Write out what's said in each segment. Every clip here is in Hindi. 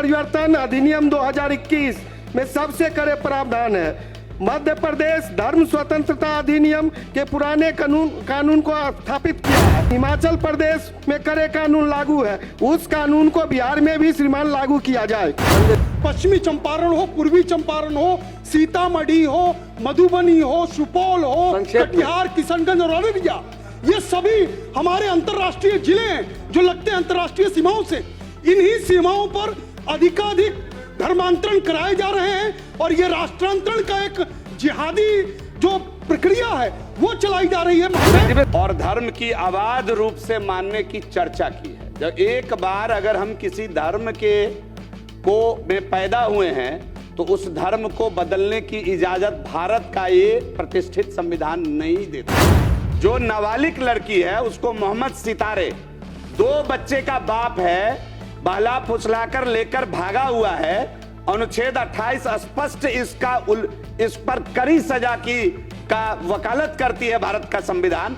परिवर्तन अधिनियम 2021 में सबसे कड़े प्रावधान है। मध्य प्रदेश धर्म स्वतंत्रता अधिनियम के पुराने कानून को स्थापित किया है। हिमाचल प्रदेश में कड़े कानून लागू है, उस कानून को बिहार में भी श्रीमान लागू किया जाए। पश्चिमी चंपारण हो, पूर्वी चंपारण हो, सीतामढ़ी हो, मधुबनी हो, सुपौल हो, कटिहार, किशनगंज और अररिया, ये सभी हमारे अंतर्राष्ट्रीय जिले हैं जो लगते हैं अंतर्राष्ट्रीय सीमाओं से। इन्हीं सीमाओं पर अधिकाधिक धर्मांतरण कराए जा रहे हैं और ये राष्ट्रांतरण का एक जिहादी जो प्रक्रिया है वो चलाई जा रही है। और धर्म की अबाध रूप से मानने की चर्चा की है। जब एक बार अगर हम किसी धर्म के में पैदा हुए हैं तो उस धर्म को बदलने की इजाजत भारत का ये प्रतिष्ठित संविधान नहीं देता। जो नाबालिग लड़की है उसको मोहम्मद सितारे 2 बच्चे का बाप है, बहला फुसलाकर लेकर भागा हुआ है। अनुच्छेद 28 स्पष्ट इस पर कड़ी सजा का वकालत करती है भारत का संविधान।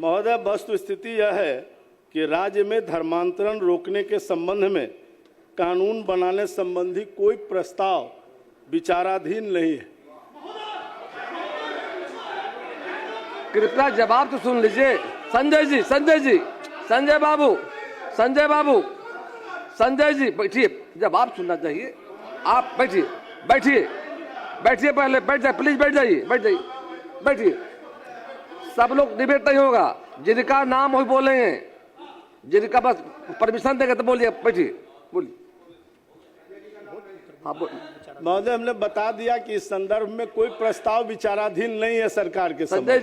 महोदय, वस्तु स्थिति यह है कि राज्य में धर्मांतरण रोकने के संबंध में कानून बनाने संबंधी कोई प्रस्ताव विचाराधीन नहीं है। कृपया जवाब तो सुन लीजिए। संजय जी, संजय बाबू, संजय जी बैठिए, जवाब सुनना चाहिए। आप बैठिए, पहले बैठ जाइए, प्लीज बैठिए। सब लोग डिबेट नहीं होगा, जिनका नाम हो बोलेंगे, जिनका बस परमिशन देंगे तो बोलिए, बैठिए, बोलिए। महोदय, हमने बता दिया कि इस संदर्भ में कोई प्रस्ताव विचाराधीन नहीं है सरकार के। संजय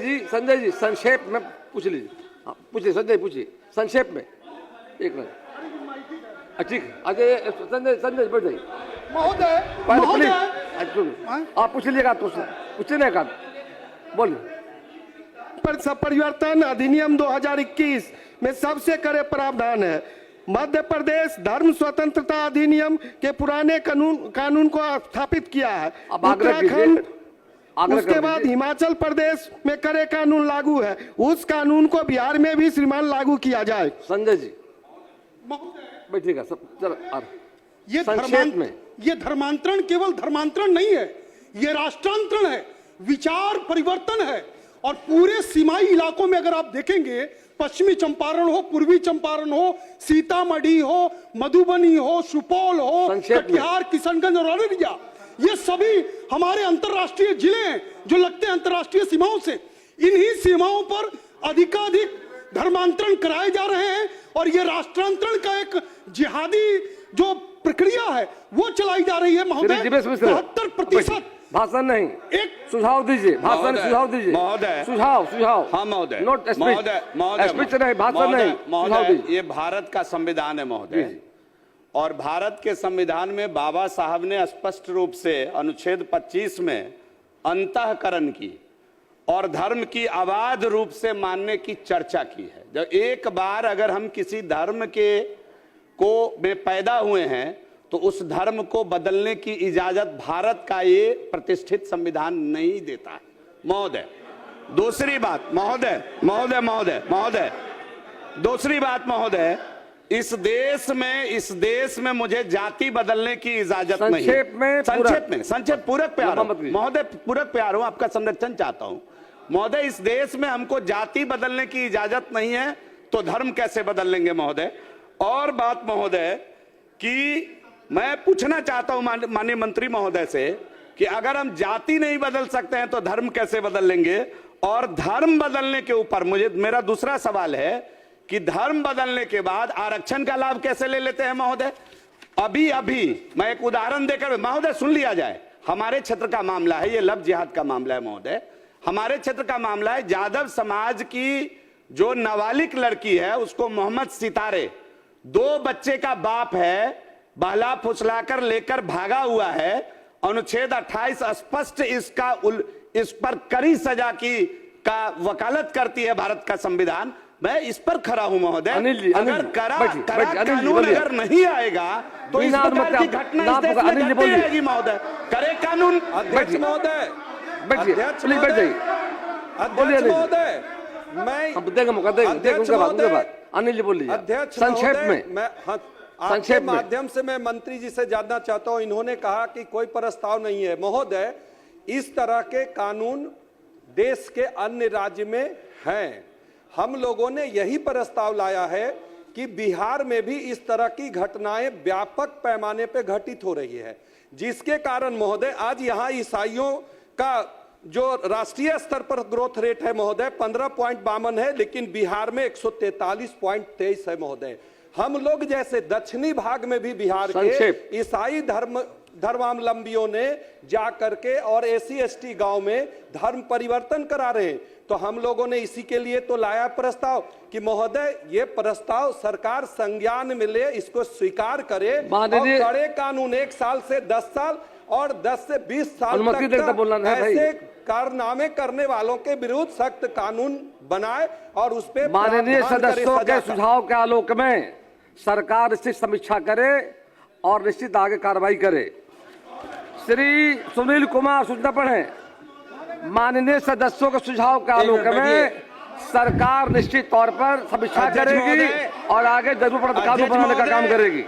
जी संक्षेप में पूछ लीजिए। हाँ, पूछिए संजय, पूछिए संक्षेप में। एक मिनट, ठीक। संजय बैठ जाइए। महोदय, आप पूछ लीजिएगा तो पूछने का बोलिए। परिवर्तन अधिनियम 2021 में सबसे कड़े प्रावधान है। मध्य प्रदेश धर्म स्वतंत्रता अधिनियम के पुराने कानून को स्थापित किया है। उत्तराखंड, उसके बाद हिमाचल प्रदेश में कड़े कानून लागू है, उस कानून को बिहार में भी श्रीमान लागू किया जाए। संजय जी बैठिएगा सब। चलो, ये धर्मांतरण केवल धर्मांतरण नहीं है, ये राष्ट्रांतरण है, विचार परिवर्तन है। और पूरे सीमाई इलाकों में अगर आप देखेंगे, पश्चिमी चंपारण हो, पूर्वी चंपारण हो, सीतामढ़ी हो, मधुबनी हो, सुपौल हो, कटिहार, किशनगंज और अररिया, ये सभी हमारे अंतर्राष्ट्रीय जिले हैं जो लगते हैं अंतर्राष्ट्रीय सीमाओं से। इन्हीं सीमाओं पर अधिकाधिक धर्मांतरण कराए जा रहे हैं और ये राष्ट्रांतरण का एक जिहादी जो प्रक्रिया है वो चलाई जा रही है। महोदय, 72% भाषण नहीं, एक सुझाव दीजिए। महोदय, सुझाव। हाँ महोदय, नोट महोदय, स्पीच नहीं, भाषण नहीं, सुझाव दीजिए। ये भारत का संविधान है महोदय, और भारत के संविधान में बाबा साहब ने स्पष्ट रूप से अनुच्छेद 25 में अंतःकरण की और धर्म की अबाध रूप से मानने की चर्चा की है। जब एक बार अगर हम किसी धर्म में पैदा हुए हैं तो उस धर्म को बदलने की इजाजत भारत का ये प्रतिष्ठित संविधान नहीं देता है महोदय। दूसरी बात महोदय, इस देश में मुझे जाति बदलने की इजाजत नहीं है। संक्षेप पूरक प्यार महोदय, पूरक प्यार हूं, आपका संरक्षण चाहता हूं महोदय। इस देश में हमको जाति बदलने की इजाजत नहीं है तो धर्म कैसे बदल लेंगे महोदय। और बात महोदय कि मैं पूछना चाहता हूं माननीय मंत्री महोदय से कि अगर हम जाति नहीं बदल सकते हैं तो धर्म कैसे बदल लेंगे। और धर्म बदलने के ऊपर मेरा दूसरा सवाल है कि धर्म बदलने के बाद आरक्षण का लाभ कैसे ले लेते हैं महोदय। अभी मैं एक उदाहरण देकर, महोदय सुन लिया जाए, हमारे क्षेत्र का मामला है, ये लव जिहाद का मामला है महोदय। हमारे क्षेत्र का मामला है, यादव समाज की जो नाबालिग लड़की है उसको मोहम्मद सितारे 2 बच्चे का बाप है, बहला फुसलाकर लेकर भागा हुआ है। अनुच्छेद 28 स्पष्ट इस पर कड़ी सजा का वकालत करती है भारत का संविधान। मैं इस पर खड़ा हूं महोदय। अगर कानून अगर नहीं आएगा तो इस प्रकार की घटना इस देश में घटती रहेगी महोदय। करे कानून। अध्यक्ष महोदय, मैं अनिल जी बोल लीजिए अध्यक्ष संक्षेप महोदय, में। मैं आपके संक्षेप में। माध्यम से मैं मंत्री जी से जानना चाहता हूं, इन्होंने कहा कि कोई प्रस्ताव नहीं है। महोदय, इस तरह के कानून देश के अन्य राज्य में हैं। हम लोगों ने यही प्रस्ताव लाया है कि बिहार में भी इस तरह की घटनाएं व्यापक पैमाने पर घटित हो रही है, जिसके कारण महोदय आज यहाँ ईसाइयों का जो राष्ट्रीय स्तर पर ग्रोथ रेट है महोदय 15.52 है, लेकिन बिहार में 143.23 है महोदय। हम लोग जैसे दक्षिणी भाग में भी बिहार के ईसाई धर्मावलंबियों ने जा करके और SC/ST गांव में धर्म परिवर्तन करा रहे हैं। तो हम लोगों ने इसी के लिए तो लाया प्रस्ताव कि महोदय ये प्रस्ताव सरकार संज्ञान में ले, इसको स्वीकार करे और कड़े कानून 1 साल से 10 साल और 10 से 20 साल तक ऐसे कारनामे करने वालों के विरुद्ध सख्त कानून बनाए और उस पे माननीय सदस्यों के सुझाव के आलोक में सरकार इसकी समीक्षा करे और निश्चित आगे कार्रवाई करे। श्री सुनील कुमार सूचना पढ़े। माननीय सदस्यों के सुझाव के आलोक में सरकार निश्चित तौर पर समीक्षा करेगी और आगे जरूर पड़े कानून बनाने का काम करेगी।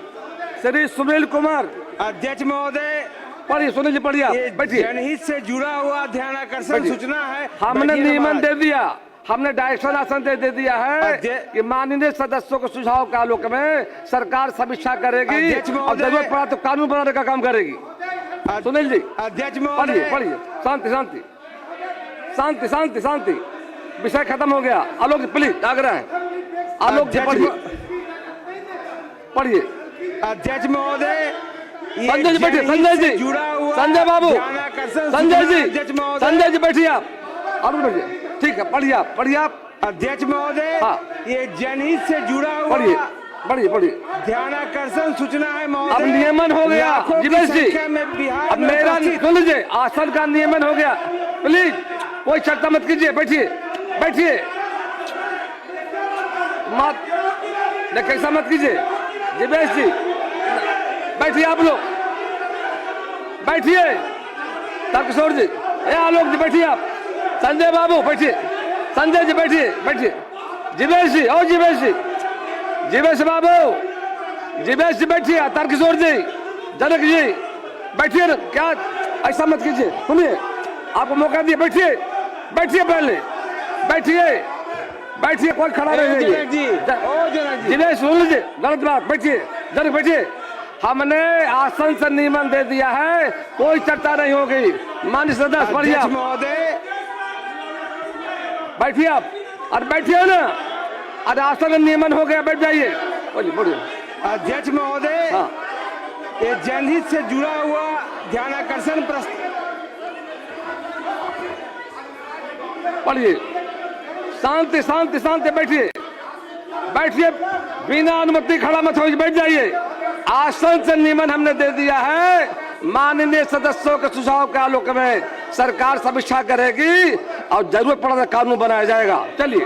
श्री सुनील कुमार। अध्यक्ष महोदय, पढ़िए सुनील जी, पढ़िए, बैठिए। जनहित से जुड़ा हुआ ध्यानाकर्षण सूचना है। हमने नियमन दे दिया, हमने डायरेक्शन आसन दे दिया है कि माननीय सदस्यों के सुझाव के आलोक में सरकार समीक्षा करेगी और जरूरत पड़ा तो कानून बनाने का काम करेगी। सुनील जी, अध्यक्ष पढ़िए पढ़िए। शांति शांति शांति शांति शांति। विषय खत्म हो गया। आलोक जी प्लीज, आग्रह है। आलोक जी पढ़िए पढ़िए। अध्यक्ष महोदय, संजय जी बैठिए। संजय जी, संजय बाबू, संजय जी, संजय जी बैठिए आप। और बैठिए, ठीक है, पढ़िए आप। अध्यक्ष महोदय, ये जनहित से जुड़ा हुआ पढ़िए ध्यानाकर्षण सूचना है महोदय। अब नियमन हो गया जिवेश जी, अब मेरा सुन लीजिए, आसन का नियमन हो गया। प्लीज कोई चर्चा मत कीजिए, बैठिए मत कैसा मत कीजिए। जिवेश जी बैठिए, आप लोग बैठिए। तर्कशोर जी, आलोक जी बैठिए आप। संजय बाबू बैठिए। संजय जी बैठिए। जिवेश जी, और जिवेश बाबू, जिवेश जी बैठिए। तर्कशोर जी, जनक जी बैठिए। क्या ऐसा मत कीजिए, सुनिए, आपको मौका दिए। बैठिए पहले, बैठिए, कोई खड़ा नहीं है। जिवेश सुन लीजिए, गलत बात। बैठिए जनक, बैठिए। हमने आसन से नियमन दे दिया है, कोई चर्चा नहीं होगी। माननीय सदस्य पढ़िए महोदय, बैठिए आप। और बैठिए ना, अरे आसन का नियमन हो गया, बैठ जाइए। बोलिए। अध्यक्ष महोदय, ये जनहित से जुड़ा हुआ ध्यानाकर्षण पढ़िए। शांति बैठिए। बिना अनुमति खड़ा मत होइए, बैठ जाइए। आसन से नियमन हमने दे दिया है। माननीय सदस्यों के सुझाव के आलोक में सरकार समीक्षा करेगी और जरूरत पड़ा तो कानून बनाया जाएगा। चलिए।